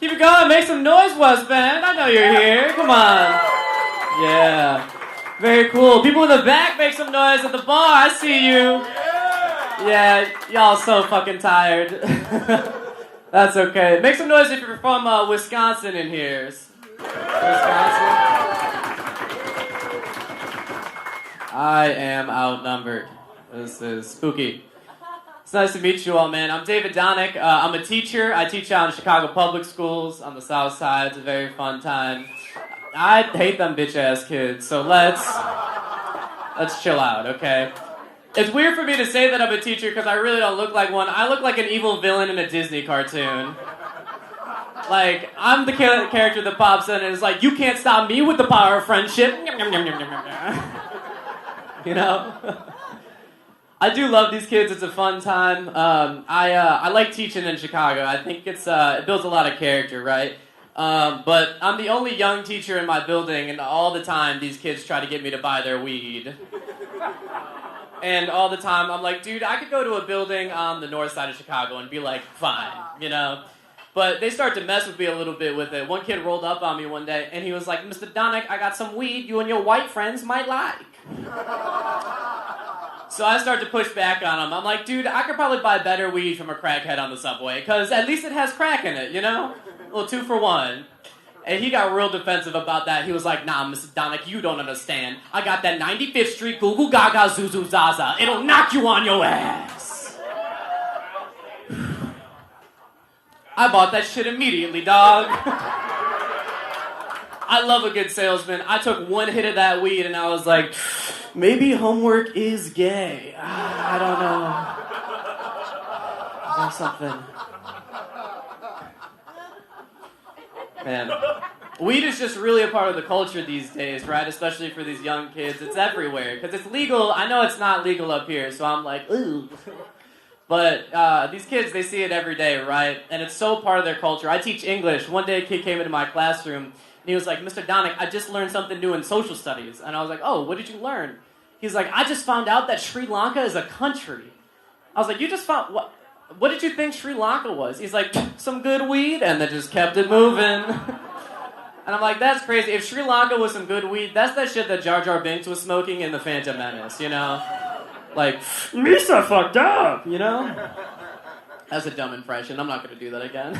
Keep it going. Make some noise, West Bend. I know you're here. Come on. Yeah. Very cool. People in the back, make some noise at the bar. I see you. Yeah, y'all so fucking tired. That's okay. Make some noise if you're from Wisconsin in here. Wisconsin? I am outnumbered. This is spooky. It's nice to meet you all, man. I'm David Donick. I'm a teacher. I teach out in Chicago Public Schools on the South Side. It's a very fun time. I hate them bitch-ass kids, so let's chill out, okay? It's weird for me to say that I'm a teacher because I really don't look like one. I look like an evil villain in a Disney cartoon. Like, I'm the character that pops in and is like, you can't stop me with the power of friendship. You know? I do love these kids. It's a fun time. I like teaching in Chicago. I think it builds a lot of character, right? But I'm the only young teacher in my building, and all the time these kids try to get me to buy their weed. And all the time I'm like, dude, I could go to a building on the north side of Chicago and be like, fine, you know? But they start to mess with me a little bit with it. One kid rolled up on me one day, and he was like, Mr. Donick, I got some weed you and your white friends might like. So I start to push back on him. I'm like, dude, I could probably buy better weed from a crackhead on the subway, because at least it has crack in it, you know? A little 2 for 1. And he got real defensive about that. He was like, nah, Mr. Donick, you don't understand. I got that 95th Street Goo Goo Gaga Zuzu Zaza. It'll knock you on your ass. I bought that shit immediately, dog. I love a good salesman. I took one hit of that weed and I was like, maybe homework is gay. I don't know. There's something. Man, weed is just really a part of the culture these days, right? Especially for these young kids. It's everywhere. Because it's legal. I know it's not legal up here, so I'm like, ooh. But these kids, they see it every day, right? And it's so part of their culture. I teach English. One day a kid came into my classroom, and he was like, Mr. Donick, I just learned something new in social studies. And I was like, oh, what did you learn? He's like, I just found out that Sri Lanka is a country. I was like, you just found... What did you think Sri Lanka was? He's like, some good weed, and they just kept it moving. And I'm like, that's crazy. If Sri Lanka was some good weed, that's that shit that Jar Jar Binks was smoking in The Phantom Menace, you know? Like, Misa fucked up, you know? That's a dumb impression. I'm not going to do that again.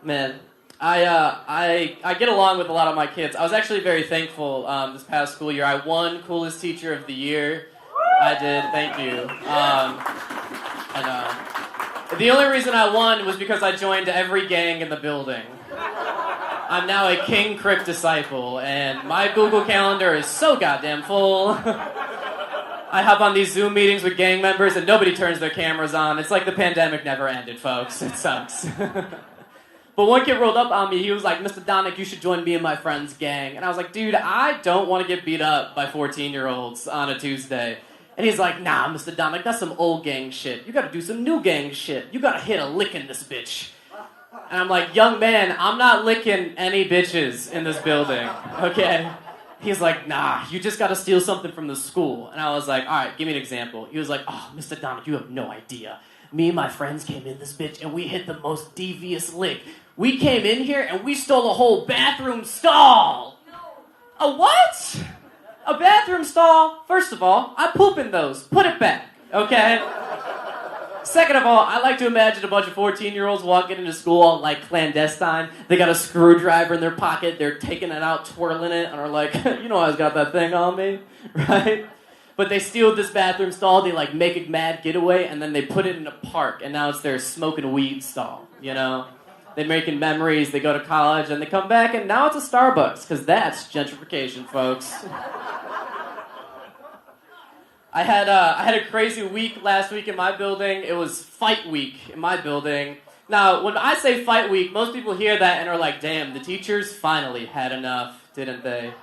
Man, I get along with a lot of my kids. I was actually very thankful this past school year. I won Coolest Teacher of the Year. I did, thank you. The only reason I won was because I joined every gang in the building. I'm now a King Crick disciple, and my Google Calendar is so goddamn full. I hop on these Zoom meetings with gang members, and nobody turns their cameras on. It's like the pandemic never ended, folks. It sucks. But one kid rolled up on me. He was like, Mr. Donick, you should join me and my friend's gang. And I was like, dude, I don't want to get beat up by 14-year-olds on a Tuesday. And he's like, nah, Mr. Donick, that's some old gang shit. You gotta do some new gang shit. You gotta hit a lick in this bitch. And I'm like, young man, I'm not licking any bitches in this building, okay? He's like, nah, you just gotta steal something from the school. And I was like, all right, give me an example. He was like, oh, Mr. Donick, you have no idea. Me and my friends came in this bitch and we hit the most devious lick. We came in here and we stole a whole bathroom stall. A what? A bathroom stall? First of all, I poop in those. Put it back, okay? Second of all, I like to imagine a bunch of 14-year-olds walking into school all, like, clandestine. They got a screwdriver in their pocket. They're taking it out, twirling it, and are like, you know I always got that thing on me, right? But they steal this bathroom stall. They, like, make a mad getaway, and then they put it in a park, and now it's their smoking weed stall, you know? They're making memories. They go to college, and they come back, and now it's a Starbucks, because that's gentrification, folks. I had a crazy week last week in my building. It was fight week in my building. Now, when I say fight week, most people hear that and are like, damn, the teachers finally had enough, didn't they?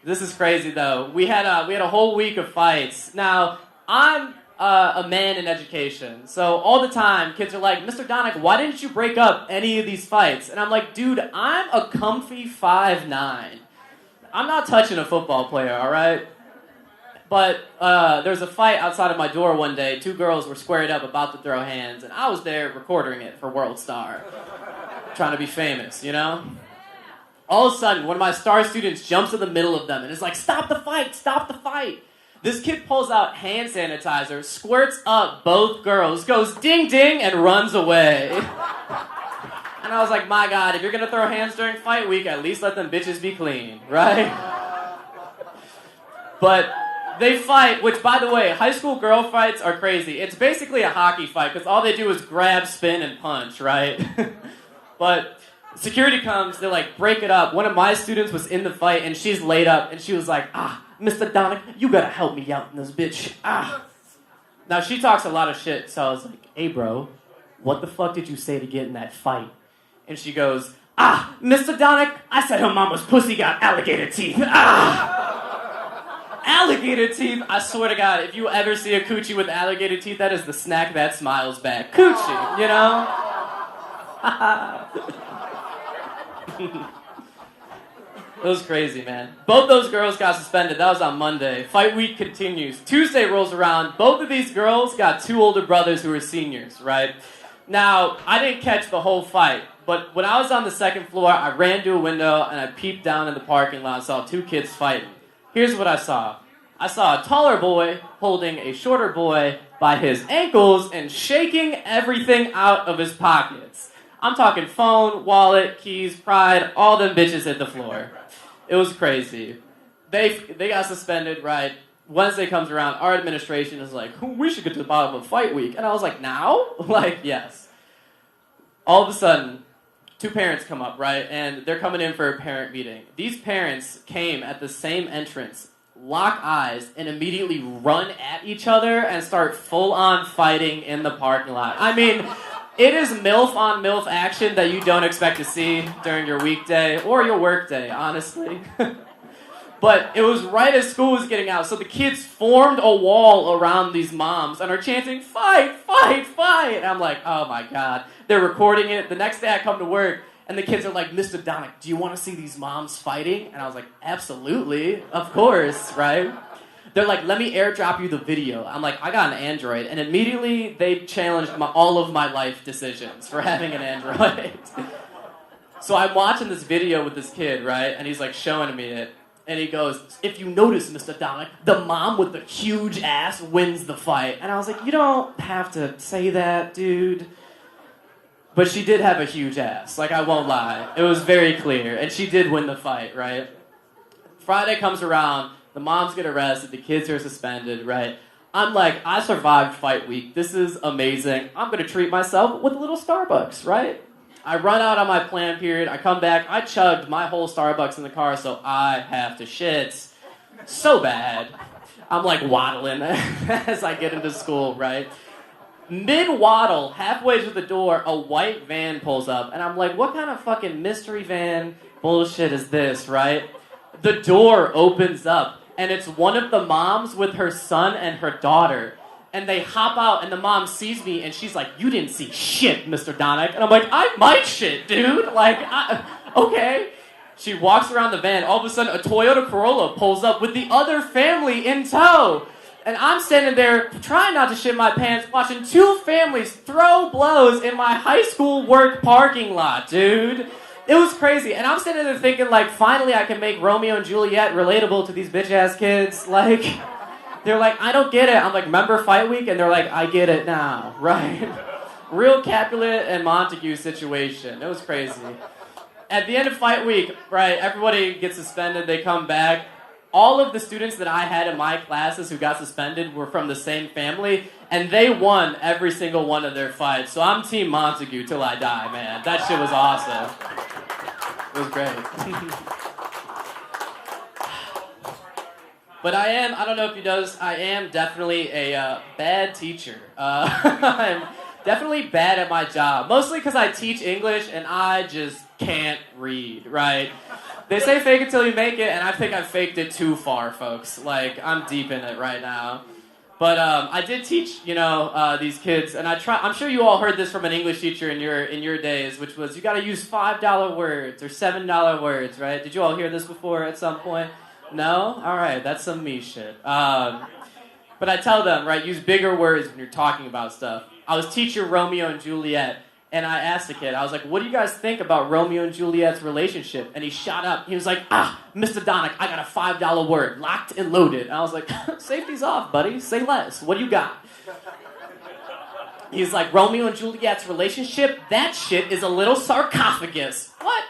This is crazy, though. We had a whole week of fights. Now, I'm a man in education, so all the time, kids are like, Mr. Donick, why didn't you break up any of these fights? And I'm like, dude, I'm a comfy 5'9". I'm not touching a football player, all right? But there was a fight outside of my door one day. Two girls were squared up about to throw hands, and I was there recording it for World Star. Trying to be famous, you know? All of a sudden, one of my star students jumps in the middle of them and is like, stop the fight, stop the fight. This kid pulls out hand sanitizer, squirts up both girls, goes ding ding, and runs away. And I was like, my God, if you're gonna throw hands during fight week, at least let them bitches be clean, right? But they fight, which, by the way, high school girl fights are crazy. It's basically a hockey fight, because all they do is grab, spin, and punch, right? But security comes, they're like, break it up. One of my students was in the fight, and she's laid up, and she was like, Mr. Donick, you gotta help me out in this bitch. Now, she talks a lot of shit, so I was like, hey, bro, what the fuck did you say to get in that fight? And she goes, Mr. Donick, I said her mama's pussy got alligator teeth. Alligator teeth? I swear to God, if you ever see a coochie with alligator teeth, that is the snack that smiles back. Coochie, you know? It was crazy, man. Both those girls got suspended. That was on Monday. Fight week continues. Tuesday rolls around. Both of these girls got two older brothers who were seniors, right? Now, I didn't catch the whole fight, but when I was on the second floor, I ran to a window and I peeped down in the parking lot and saw two kids fighting. Here's what I saw. I saw a taller boy holding a shorter boy by his ankles and shaking everything out of his pockets. I'm talking phone, wallet, keys, pride, all them bitches hit the floor. It was crazy. They got suspended, right? Wednesday comes around, our administration is like, we should get to the bottom of fight week. And I was like, now? Like, yes. All of a sudden, two parents come up, right? And they're coming in for a parent meeting. These parents came at the same entrance, lock eyes, and immediately run at each other and start full-on fighting in the parking lot. I mean, it is MILF on MILF action that you don't expect to see during your weekday or your workday, honestly. But it was right as school was getting out, so the kids formed a wall around these moms and are chanting, fight, fight, fight! And I'm like, oh my God. They're recording it. The next day I come to work, and the kids are like, Mr. Donick, do you want to see these moms fighting? And I was like, absolutely, of course, right? They're like, let me airdrop you the video. I'm like, I got an Android. And immediately they challenged all of my life decisions for having an Android. So I'm watching this video with this kid, right? And he's like showing me it. And he goes, if you notice, Mr. Donick, the mom with the huge ass wins the fight. And I was like, you don't have to say that, dude. But she did have a huge ass. Like, I won't lie. It was very clear. And she did win the fight, right? Friday comes around. The moms get arrested. The kids are suspended, right? I'm like, I survived fight week. This is amazing. I'm going to treat myself with a little Starbucks, right? I run out on my plan period. I come back. I chugged my whole Starbucks in the car, so I have to shit. So bad. I'm like waddling as I get into school, right? Mid-waddle, halfway to the door, a white van pulls up. And I'm like, what kind of fucking mystery van bullshit is this, right? The door opens up, and it's one of the moms with her son and her daughter. And they hop out, and the mom sees me, and she's like, you didn't see shit, Mr. Donick. And I'm like, I might shit, dude. Like, okay. She walks around the van. All of a sudden, a Toyota Corolla pulls up with the other family in tow. And I'm standing there trying not to shit my pants, watching two families throw blows in my high school work parking lot, dude. It was crazy. And I'm sitting there thinking, like, finally I can make Romeo and Juliet relatable to these bitch-ass kids. Like, they're like, I don't get it. I'm like, remember fight week? And they're like, I get it now, right? Real Capulet and Montague situation. It was crazy. At the end of fight week, right, everybody gets suspended. They come back. All of the students that I had in my classes who got suspended were from the same family, and they won every single one of their fights. So I'm Team Montague till I die, man. That shit was awesome. It was great. But I don't know if you noticed, I am definitely a bad teacher. I'm definitely bad at my job. Mostly because I teach English and I just can't read, right? They say fake it till you make it, and I think I've faked it too far, folks. Like, I'm deep in it right now. But I did teach, these kids, and I'm sure you all heard this from an English teacher in your days, which was you got to use $5 words or $7 words, right? Did you all hear this before at some point? No? Alright, that's some me shit. But I tell them, right, use bigger words when you're talking about stuff. I was teaching Romeo and Juliet, and I asked the kid, I was like, what do you guys think about Romeo and Juliet's relationship? And he shot up. He was like, Mr. Donick, I got a $5 word, locked and loaded. And I was like, safety's off, buddy. Say less. What do you got? He's like, Romeo and Juliet's relationship? That shit is a little sarcophagus. What?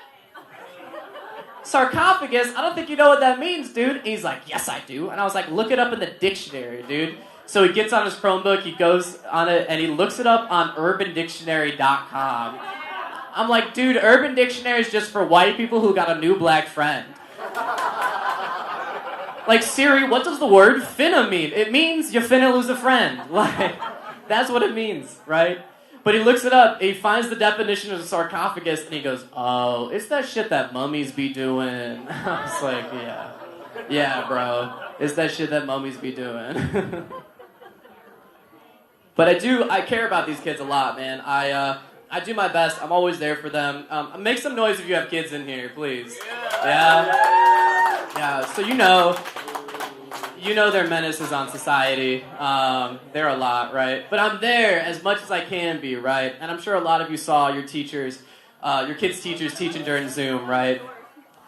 Sarcophagus? I don't think you know what that means, dude. And he's like, yes, I do. And I was like, look it up in the dictionary, dude. So he gets on his Chromebook, he goes on it, and he looks it up on UrbanDictionary.com. I'm like, dude, Urban Dictionary is just for white people who got a new black friend. Like, Siri, what does the word finna mean? It means you finna lose a friend. Like, that's what it means, right? But he looks it up, he finds the definition of sarcophagus, and he goes, oh, it's that shit that mummies be doing. I was like, yeah. Yeah, bro. It's that shit that mummies be doing. But I care about these kids a lot, man. I do my best. I'm always there for them. Make some noise if you have kids in here, please. Yeah? Yeah, so you know they're menaces on society. They're a lot, right? But I'm there as much as I can be, right? And I'm sure a lot of you saw your teachers, your kids' teachers teaching during Zoom, right?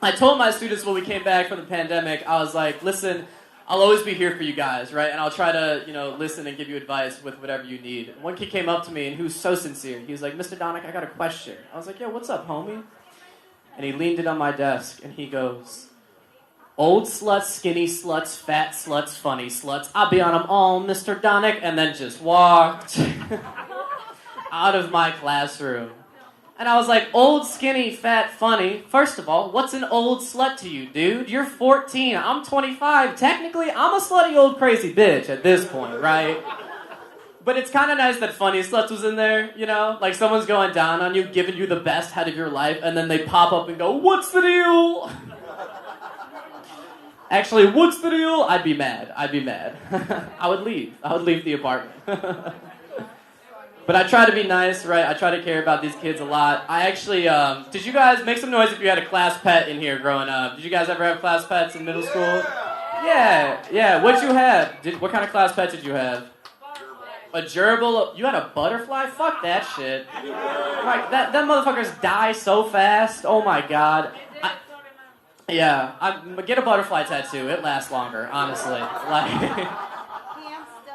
I told my students when we came back from the pandemic, I was like, listen, I'll always be here for you guys, right? And I'll try to, listen and give you advice with whatever you need. One kid came up to me, and he was so sincere. He was like, Mr. Donick, I got a question. I was like, yeah, what's up, homie? And he leaned it on my desk, and he goes, old sluts, skinny sluts, fat sluts, funny sluts, I'll be on them all, Mr. Donick, and then just walked out of my classroom. And I was like, old, skinny, fat, funny. First of all, what's an old slut to you, dude? You're 14. I'm 25. Technically, I'm a slutty old crazy bitch at this point, right? But it's kind of nice that funny sluts was in there, Like someone's going down on you, giving you the best head of your life, and then they pop up and go, what's the deal? Actually, what's the deal? I'd be mad. I would leave the apartment. But I try to be nice, right? I try to care about these kids a lot. I actually, did you guys make some noise if you had a class pet in here growing up? Did you guys ever have class pets in middle school? Yeah. What'd you have? What kind of class pet did you have? A gerbil? You had a butterfly? Fuck that shit. Like, that motherfuckers die so fast. Oh my god. Get a butterfly tattoo. It lasts longer, honestly. Like...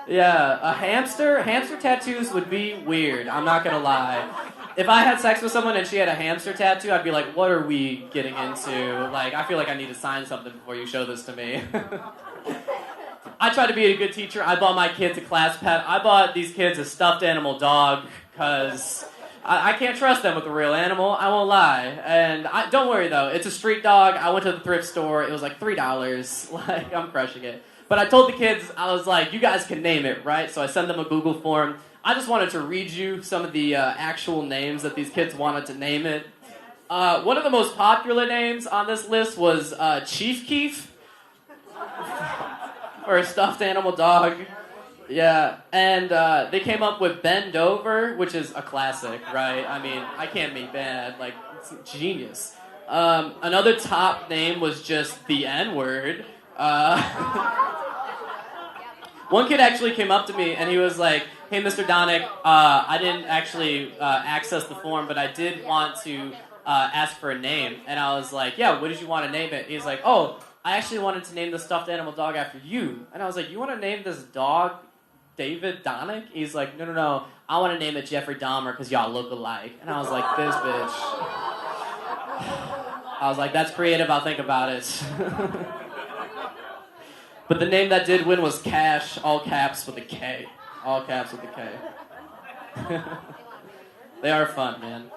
Yeah, a hamster? Hamster tattoos would be weird, I'm not gonna lie. If I had sex with someone and she had a hamster tattoo, I'd be like, what are we getting into? Like, I feel like I need to sign something before you show this to me. I try to be a good teacher. I bought my kids a class pet. I bought these kids a stuffed animal dog, because I can't trust them with a real animal, I won't lie. And don't worry though, it's a street dog. I went to the thrift store, it was like $3. Like, I'm crushing it. But I told the kids, I was like, you guys can name it, right? So I sent them a Google form. I just wanted to read you some of the actual names that these kids wanted to name it. One of the most popular names on this list was Chief Keef, or a stuffed animal dog. Yeah, and they came up with Bend Over, which is a classic, right? I mean, I can't be bad. Like, it's genius. Another top name was just the N-word. One kid actually came up to me and he was like, hey, Mr. Donick, I didn't actually access the form, but I did want to ask for a name. And I was like, yeah, what did you want to name it? He's like, oh, I actually wanted to name the stuffed animal dog after you. And I was like, you want to name this dog David Donick? He's like, no, I want to name it Jeffrey Dahmer because y'all look alike. And I was like, this bitch. I was like, that's creative, I'll think about it. But the name that did win was Cash, all caps with a K. All caps with a K. They are fun, man.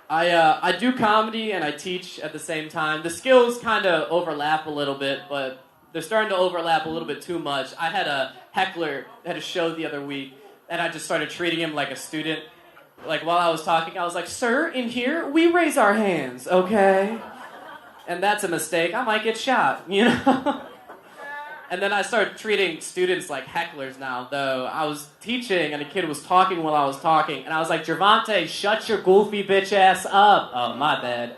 I do comedy and I teach at the same time. The skills kind of overlap a little bit, but they're starting to overlap a little bit too much. I had a heckler at a show the other week, and I just started treating him like a student. Like, while I was talking, I was like, sir, in here, we raise our hands, okay? And that's a mistake. I might get shot, And then I started treating students like hecklers now, though. I was teaching, and a kid was talking while I was talking, and I was like, Gervonta, shut your goofy bitch ass up. Oh, my bad.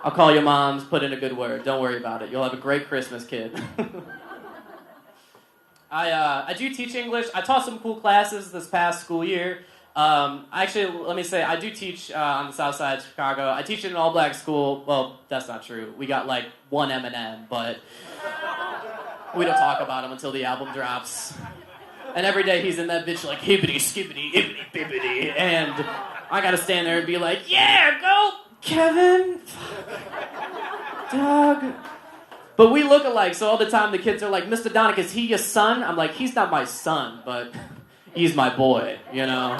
I'll call your moms, put in a good word. Don't worry about it. You'll have a great Christmas, kid. I do teach English. I taught some cool classes this past school year. Actually, let me say, I do teach on the south side of Chicago. I teach in an all-black school. Well, that's not true. We got like one Eminem, but we don't talk about him until the album drops. And every day he's in that bitch like hibbity, skibbity, ibbity, bibbity. And I gotta stand there and be like, yeah, go, Kevin. Doug. But we look alike, so all the time the kids are like, Mr. Donick, is he your son? I'm like, he's not my son, but he's my boy, you know?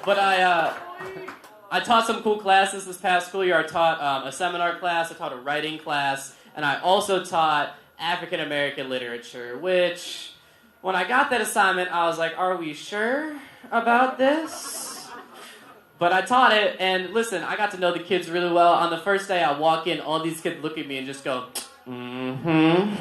But I taught some cool classes this past school year. I taught a seminar class, I taught a writing class, and I also taught African American literature, which, when I got that assignment, I was like, are we sure about this? But I taught it, and listen, I got to know the kids really well. On the first day I walk in, all these kids look at me and just go, mm-hmm.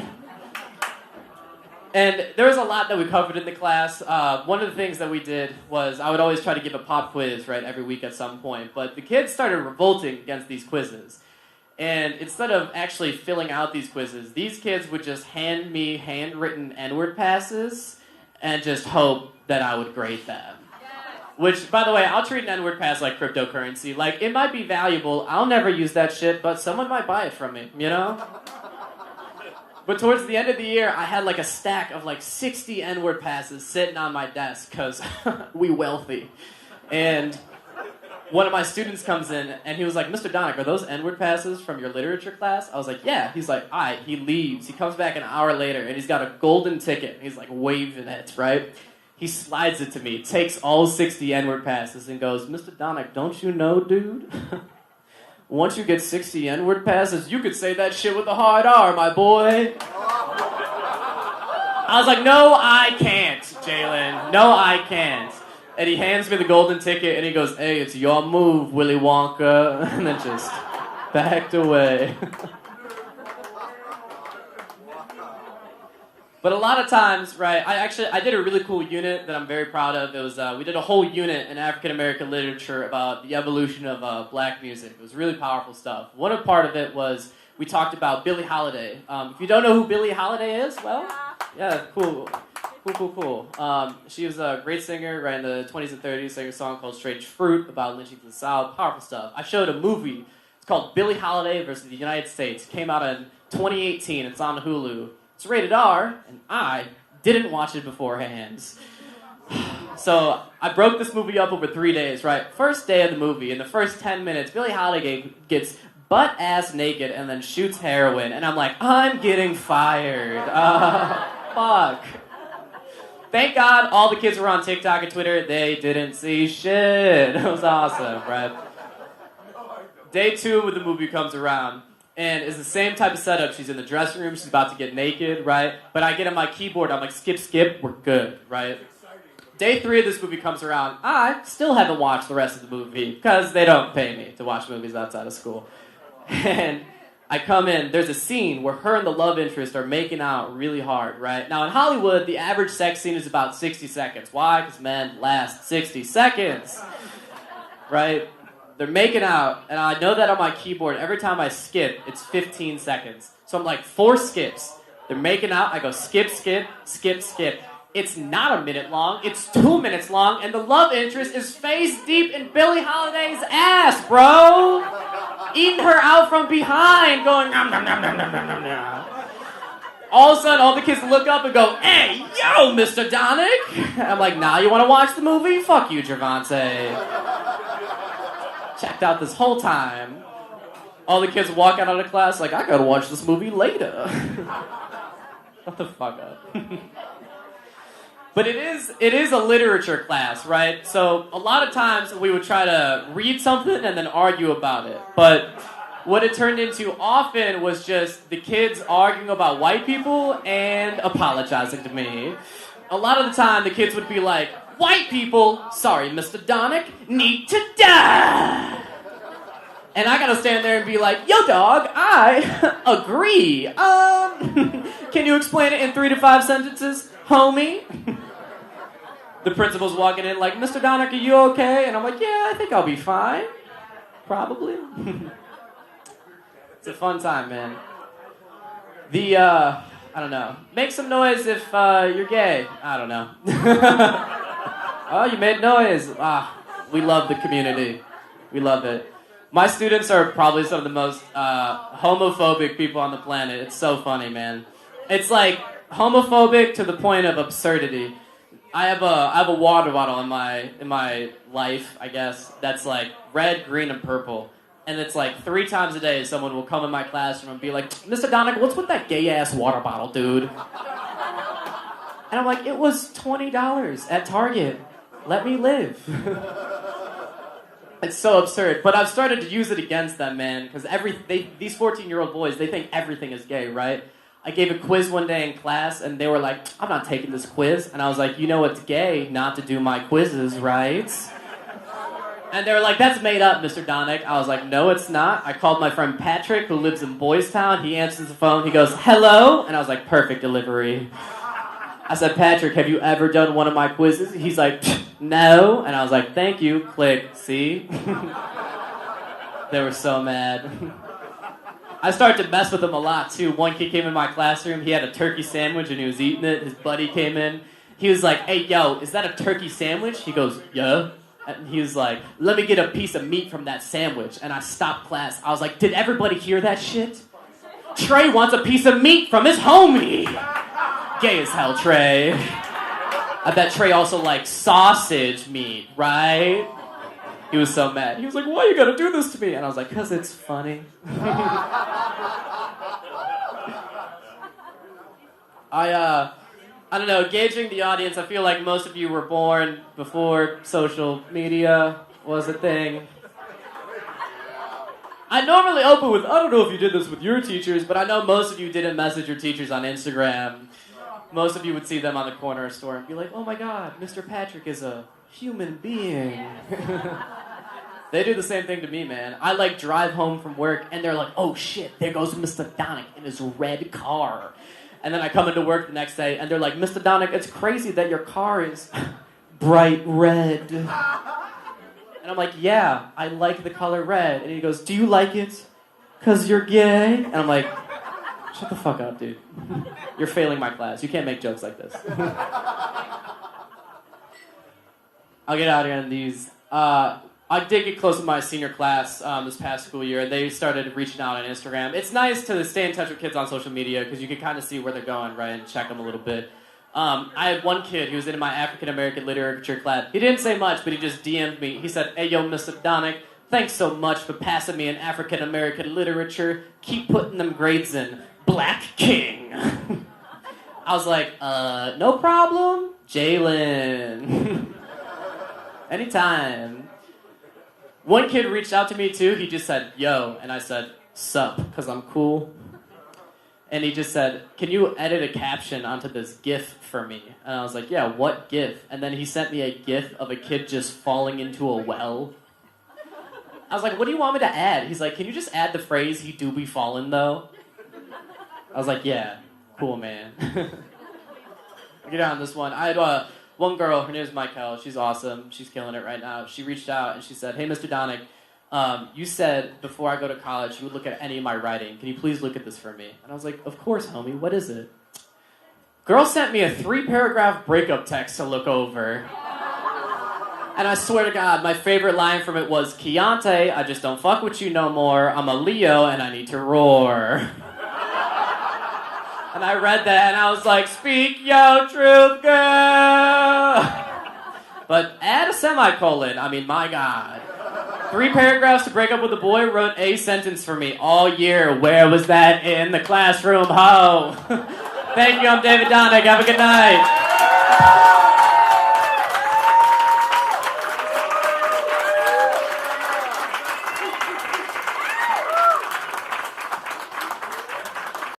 And there was a lot that we covered in the class. One of the things that we did was I would always try to give a pop quiz, right, every week at some point. But the kids started revolting against these quizzes. And instead of actually filling out these quizzes, these kids would just hand me handwritten N-word passes and just hope that I would grade them. Which, by the way, I'll treat an N-word pass like cryptocurrency. Like, it might be valuable. I'll never use that shit, but someone might buy it from me, you know? But towards the end of the year, I had like a stack of like 60 N-word passes sitting on my desk because we wealthy. And one of my students comes in and he was like, Mr. Donick, are those N-word passes from your literature class? I was like, yeah. He's like, all right. He leaves. He comes back an hour later and he's got a golden ticket. He's like waving it, right? He slides it to me, takes all 60 N-word passes and goes, Mr. Donick, don't you know, dude? Once you get 60 N-word passes, you could say that shit with a hard R, my boy. I was like, no, I can't, Jalen. No, I can't. And he hands me the golden ticket, and he goes, hey, it's your move, Willy Wonka. And then just backed away. But a lot of times, right, I did a really cool unit that I'm very proud of. It was, we did a whole unit in African American literature about the evolution of black music. It was really powerful stuff. One part of it was we talked about Billie Holiday. If you don't know who Billie Holiday is, well, yeah, cool. She was a great singer, right, in the 20s and 30s, sang a song called Strange Fruit about lynching to the South. Powerful stuff. I showed a movie. It's called Billie Holiday versus the United States. It came out in 2018. It's on Hulu. It's rated R, and I didn't watch it beforehand. So I broke this movie up over 3 days, right? First day of the movie, in the first 10 minutes, Billie Holiday gets butt-ass naked and then shoots heroin. And I'm like, I'm getting fired. Fuck. Thank God all the kids were on TikTok and Twitter. They didn't see shit. It was awesome, right? Day 2 of the movie comes around. And it's the same type of setup. She's in the dressing room. She's about to get naked, right? But I get on my keyboard. I'm like, skip, we're good, right? Day 3 of this movie comes around. I still haven't watched the rest of the movie because they don't pay me to watch movies outside of school. And I come in. There's a scene where her and the love interest are making out really hard, right? Now, in Hollywood, the average sex scene is about 60 seconds. Why? Because men last 60 seconds, right? They're making out, and I know that on my keyboard, every time I skip, it's 15 seconds. So I'm like, 4 skips. They're making out, I go skip. It's not a minute long, it's 2 minutes long, and the love interest is face deep in Billie Holiday's ass, bro! Eating her out from behind, going nom nom nom nom nom nom nom nom. All of a sudden, all the kids look up and go, hey, yo, Mr. Donick! I'm like, nah, you wanna watch the movie? Fuck you, Gervonta. Checked out this whole time. All the kids walk out of class like, I gotta watch this movie later. Shut the fuck up. But it is a literature class, right? So a lot of times we would try to read something and then argue about it. But what it turned into often was just the kids arguing about white people and apologizing to me. A lot of the time the kids would be like, white people, sorry, Mr. Donick, need to die. And I gotta stand there and be like, yo, dog, I agree. Can you explain it in 3 to 5 sentences, homie? The principal's walking in like, Mr. Donick, are you okay? And I'm like, yeah, I think I'll be fine. Probably. It's a fun time, man. I don't know. Make some noise if you're gay. I don't know. Oh, you made noise. We love the community. We love it. My students are probably some of the most homophobic people on the planet. It's so funny, man. It's like homophobic to the point of absurdity. I have a water bottle in my life, I guess, that's like red, green, and purple. And it's like 3 times a day someone will come in my classroom and be like, Mr. Donick, what's with that gay-ass water bottle, dude? And I'm like, it was $20 at Target. Let me live. It's so absurd. But I've started to use it against them, man, because these 14-year-old boys, they think everything is gay, right? I gave a quiz one day in class, and they were like, I'm not taking this quiz. And I was like, you know it's gay not to do my quizzes, right? And they were like, that's made up, Mr. Donick. I was like, no, it's not. I called my friend Patrick, who lives in Boys Town. He answers the phone. He goes, hello? And I was like, perfect delivery. I said, Patrick, have you ever done one of my quizzes? He's like, no. And I was like, thank you. Click. See? They were so mad. I started to mess with them a lot, too. One kid came in my classroom. He had a turkey sandwich, and he was eating it. His buddy came in. He was like, hey, yo, is that a turkey sandwich? He goes, yeah. And he was like, let me get a piece of meat from that sandwich. And I stopped class. I was like, did everybody hear that shit? Trey wants a piece of meat from his homie. Gay as hell, Trey. I bet Trey also likes sausage meat, right? He was so mad. He was like, why you gotta do this to me? And I was like, because it's funny. I don't know, gauging the audience, I feel like most of you were born before social media was a thing. I normally open with, I don't know if you did this with your teachers, but I know most of you didn't message your teachers on Instagram. Most of you would see them on the corner store and be like, oh my god, Mr. Patrick is a human being. They do the same thing to me, man. I like drive home from work and they're like, oh shit, there goes Mr. Donick in his red car. And then I come into work the next day, and they're like, Mr. Donick, it's crazy that your car is bright red. And I'm like, yeah, I like the color red. And he goes, do you like it because you're gay? And I'm like, shut the fuck up, dude. You're failing my class. You can't make jokes like this. I'll get out here on these. I did get close with my senior class this past school year, and they started reaching out on Instagram. It's nice to stay in touch with kids on social media because you can kind of see where they're going, right, and check them a little bit. I had one kid who was in my African American literature class. He didn't say much, but he just DM'd me. He said, hey, yo, Mr. Donick, thanks so much for passing me in African American literature. Keep putting them grades in. Black King. I was like, no problem, Jalen. Anytime. One kid reached out to me too. He just said, yo, and I said, sup, because I'm cool. And he just said, can you edit a caption onto this GIF for me? And I was like, yeah, what GIF? And then he sent me a GIF of a kid just falling into a well. I was like, what do you want me to add? He's like, can you just add the phrase, he do be falling though? I was like, yeah, cool, man. Get on this one. I had one girl, her name is Michael. She's awesome. She's killing it right now. She reached out and she said, hey, Mr. Donick, you said before I go to college you would look at any of my writing. Can you please look at this for me? And I was like, of course, homie. What is it? Girl sent me a 3-paragraph breakup text to look over. And I swear to God, my favorite line from it was, Keontae, I just don't fuck with you no more. I'm a Leo and I need to roar. And I read that and I was like, speak your truth, girl. But add a semicolon. I mean, my God. 3 paragraphs to break up with a boy, wrote a sentence for me all year. Where was that in the classroom, ho? Thank you, I'm David Donick. Have a good night.